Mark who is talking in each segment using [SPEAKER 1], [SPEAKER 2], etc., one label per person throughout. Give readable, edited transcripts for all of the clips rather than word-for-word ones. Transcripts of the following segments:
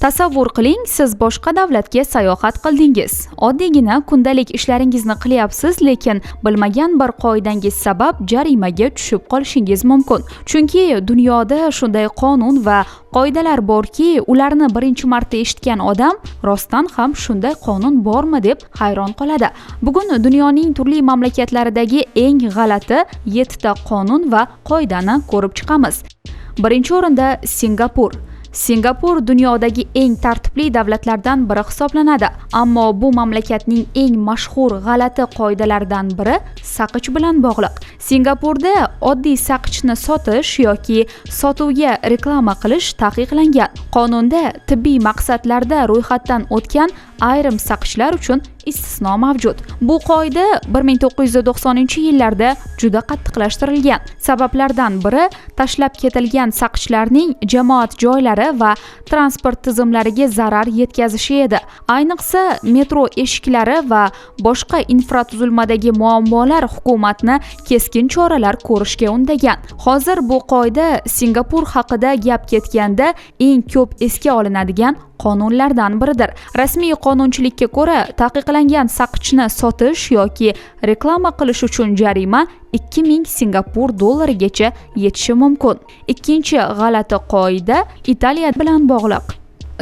[SPEAKER 1] Tasavvur qiling, siz boshqa davlatga sayohat qildingiz. Oddiygina kundalik ishlaringizni qilyapsiz, lekin bilmagan bir qoidangiz sabab jarimaga tushib qolishingiz mumkin. Chunki dunyoda shunday qonun va qoidalar borki, ularni birinchi marta eshitgan odam rostdan ham shunday qonun bormi deb hayron qoladi. Bugun dunyoning turli mamlakatlaridagi eng g'alati 7 ta qonun va qoidani ko'rib chiqamiz. Birinchi o'rinda Singapur. Singapur dunyodagi eng tartibli davlatlardan biri hisoblanadi. Ammo bu mamlakatning eng mashhur g'alati qoidalaridan biri saqich bilan bog'liq. Singapurda oddiy saqichni sotish yoki sotuvga reklama qilish taqiqlangan. Qonunda tibbiy maqsadlarda ro'yxatdan o'tgan ayrim saqichlar uchun istisno mavjud. Bu qoida 1990-yillarda juda qattiqlashtirilgan. Sabablardan biri tashlab ketilgan saqichlarning jamoat joylari va transport tizimlariga zarar yetkazishi edi. Ayniqsa metro eshiklari va boshqa infratuzilmadagi muammolar hukumatni keskin choralar ko'rishga undagan. Hozir bu qoida Singapur haqida gap ketganda eng ko'p esga olinadigan qonunlardan biridir. Rasmiy qonunchilikka ko'ra, taqiqlangan saqichni sotish yoki reklama qilish uchun jarima 2000 Singapur dollarigacha yetishi mumkin. Ikkinchi g'alati qoida Italiya bilan bog'liq.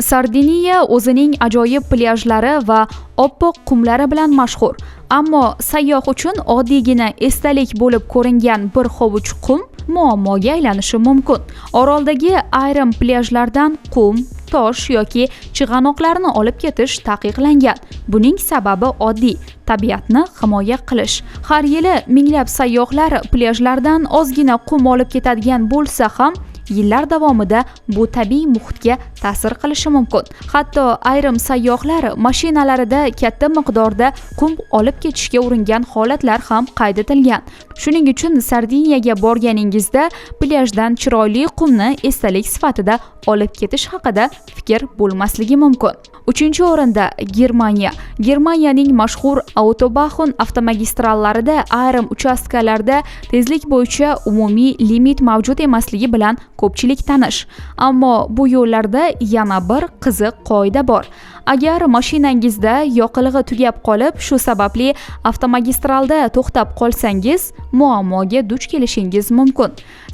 [SPEAKER 1] Sardiniya o'zining ajoyib plyajlari va oppoq qumlari bilan mashhur. Ammo sayyoh uchun oddiygina esdalik bo'lib ko'ringan bir hovuch qum muammoga aylanishi mumkin. Oroldagi ayrim plyajlardan qum, tosh yoki chig'anoqlarni olib ketish taqiqlangan. Buning sababi oddiy: tabiatni himoya qilish. Har yili minglab sayyohlar plyajlardan ozgina qum olib ketadigan bo'lsa ham, yillar davomida bu tabiiy muhitga ta'sir qilishi mumkin. Hatto ayrim sayyohlar mashinalarida katta miqdorda qum olib ketishga uringan holatlar ham qayd etilgan. Shuning uchun Sardiniyaga borganingizda plyajdan chiroyli qumni esdalik sifatida olib ketish haqida fikr bo'lmasligi mumkin. Uchinchi o'rinda Germaniya. Germaniyaning mashhur Autobahn avtomagistrallarida ayrim uchastkalarda tezlik bo'yicha umumiy limit mavjud emasligi bilan ko'pchilik tanish. Ammo bu yo'llarda yana bir qiziq qoida bor. Agar mashinangizda yoqilg'i tugab qolib, shu sababli avtomagistralda to'xtab qolsangiz, muammoga duch kelishingiz mumkin.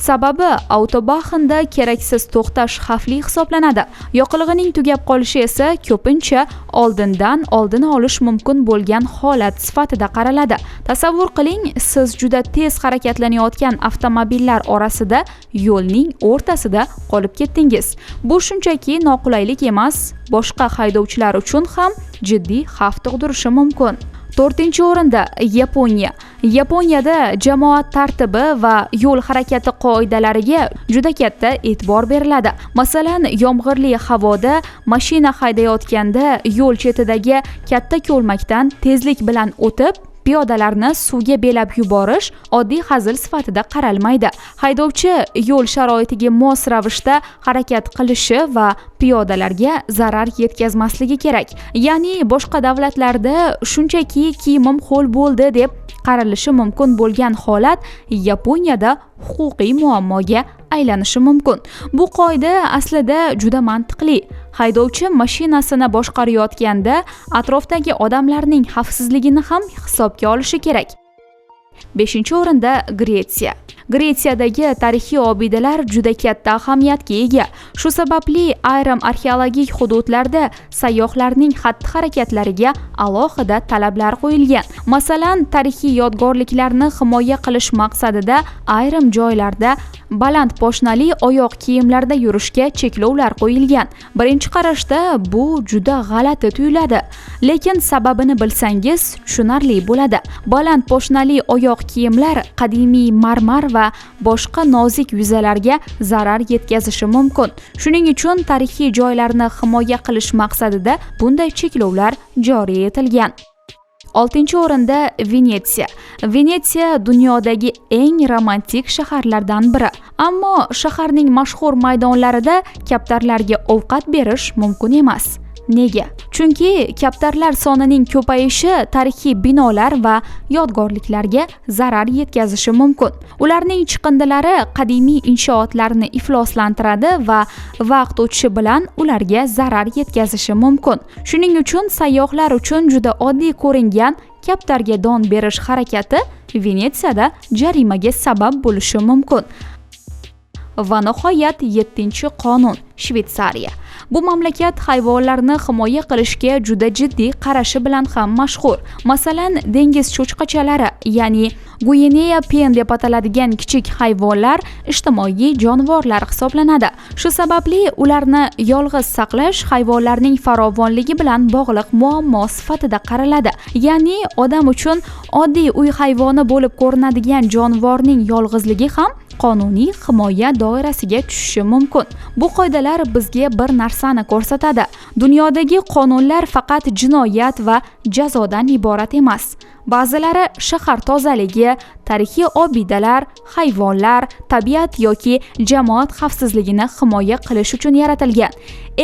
[SPEAKER 1] Sababi Autobahnda keraksiz to'xtash xavfli hisoblanadi. Yoqilg'ining tugab qolishi esa ko'pincha oldindan oldini olish mumkin bo'lgan holat sifatida qaraladi. Tasavvur qiling, siz juda tez harakatlanayotgan avtomobillar orasida yo'lning o'rtasida qolib ketdingiz. Bu shunchaki noqulaylik emas, boshqa haydovchilar uchun ham jiddiy xavf tug'dirishi mumkin. 4-o'rinda Yaponiya. Yaponiyada jamoat tartibi va yo'l harakati qoidalariga juda katta e'tibor beriladi. Masalan, yomg'irli havoda mashina haydayotganda yo'l chetidagi katta ko'lmakdan tezlik bilan o'tib, piyodalarni suvga belab yuborish oddiy hazil sifatida qaralmaydi. Haydovchi yo'l sharoitiga mos ravishda harakat qilishi va piyodalarga zarar yetkazmasligi kerak. Ya'ni boshqa davlatlarda shunchaki kiyimim ho'l bo'ldi deb qaralishi mumkin bo'lgan holat Yaponiyada huquqiy muammoga aylanishi mumkin. Bu qoida aslida juda mantiqli. Haydovchi mashinasini boshqarayotganda atrofdagi odamlarning xavfsizligini ham hisobga olishi kerak. 5-o'rinda Gretsiya. Gretsiyadagi tarixiy obidalar juda katta ahamiyatga ega. Shu sababli ayrim arxeologik hududlarda sayyohlarning xatti-harakatlariga alohida talablar qo'yilgan. Masalan, tarixiy yodgorliklarni himoya qilish maqsadida ayrim joylarda baland poshnali oyoq kiyimlarda yurishga cheklovlar qo'yilgan. Birinchi qarashda bu juda g'alati tuyuladi, lekin sababini bilsangiz tushunarli bo'ladi. Baland poshnali oyoq kiyimlar qadimiy marmar va boshqa nozik yuzalarga zarar yetkazishi mumkin. Shuning uchun tarixiy joylarni himoya qilish maqsadida bunday cheklovlar joriy etilgan. 6-o'rinda Venetsiya. Venetsiya dunyodagi eng romantik shaharlardan biri. Ammo shaharning mashhur maydonlarida kaptarlarga ovqat berish mumkin emas. Nega? Chunki kaptarlar sonining ko'payishi tarixiy binolar va yodgorliklarga zarar yetkazishi mumkin. Ularning chiqindilari qadimiy inshootlarni ifloslantiradi va vaqt o'tishi bilan ularga zarar yetkazishi mumkin. Shuning uchun sayyohlar uchun juda oddiy ko'ringan kaptarga don berish harakati Venetsiyada jarimaga sabab bo'lishi mumkin. Va nihoyat 7-qonun Shveysariya. Bu mamlakat hayvonlarni himoya qilishga juda jiddiy qarashi bilan ham mashhur. Masalan, dengiz cho'chqachalari, ya'ni Guinea pen deb ataladigan kichik hayvonlar ijtimoiy jonivorlar hisoblanadi. Shu sababli ularni yolg'iz saqlash hayvonlarning farovonligi bilan bog'liq muammo sifatida qaraladi. Ya'ni odam uchun oddiy uy hayvoni bo'lib ko'rinadigan jonivorning yolg'izligi ham qonuniy himoya doirasiga tushishi mumkin. Bu qoidalar bizga bir narsani ko'rsatadi. Dunyodagi qonunlar faqat jinoyat va jazodan iborat emas. Ba'zilari shahar tozaligi, tarixiy obidalar, hayvonlar, tabiat yoki jamoat xavfsizligini himoya qilish uchun yaratilgan.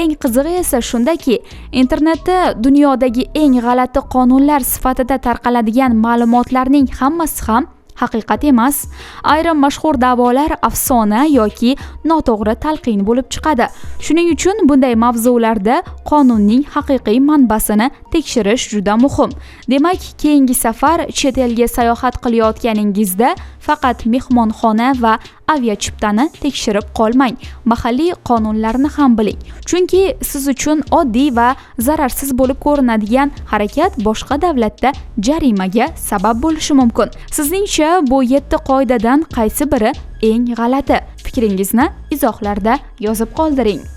[SPEAKER 1] Eng qizig'i esa shundaki, internetda dunyodagi eng g'alati qonunlar sifatida tarqaladigan ma'lumotlarning hammasi ham haqiqat emas. Ayrim mashhur da'volar afsona yoki noto'g'ri talqin bo'lib chiqadi. Shuning uchun bunday mavzularda qonunning haqiqiy manbasini tekshirish juda muhim. Demak, keyingi safar chet elga sayohat qilayotganingizda faqat mehmonxona va aviachiptani tekshirib qolmang. Mahalliy qonunlarni ham biling. Chunki siz uchun oddiy va zararsiz bo'lib ko'rinadigan harakat boshqa davlatda jarimaga sabab bo'lishi mumkin. Sizningcha bu 7 qoidadan qaysi biri eng g'alati? Fikringizni izohlarda yozib qoldiring.